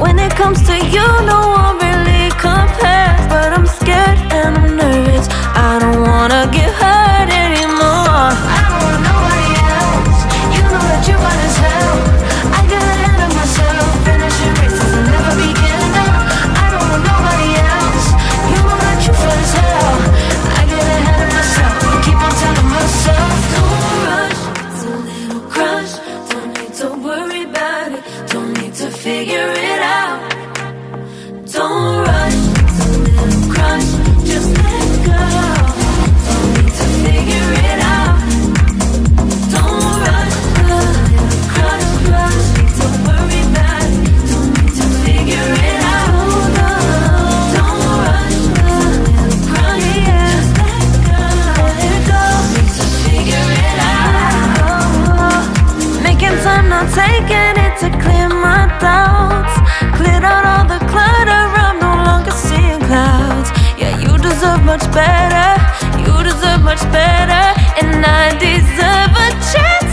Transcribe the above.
When it comes to you, no one really compares. But I'm scared and I'm nervous. I don't wanna get hurt anymore. I don't want nobody else. You know that you fine as hell. I get ahead of myself. Finishing races and never beginning up. I don't want nobody else. You know that you fine as hell. I get ahead of myself. Keep on telling myself, don't rush. It's a little crush. Don't need to worry about it. Don't need to figure it out. Don't rush. It's a little crush. Just let go. Don't need to figure it out. Don't rush. A little crush, crush. Don't worry about it. Don't need to figure it out. Don't rush. A little crush. Just let go. Let it go. Need to figure it out. Making time, not taking it to clear my doubts. Cleared out all the clutter. I'm no longer seeing clouds. Yeah, you deserve much better. You deserve much better. And I deserve a chance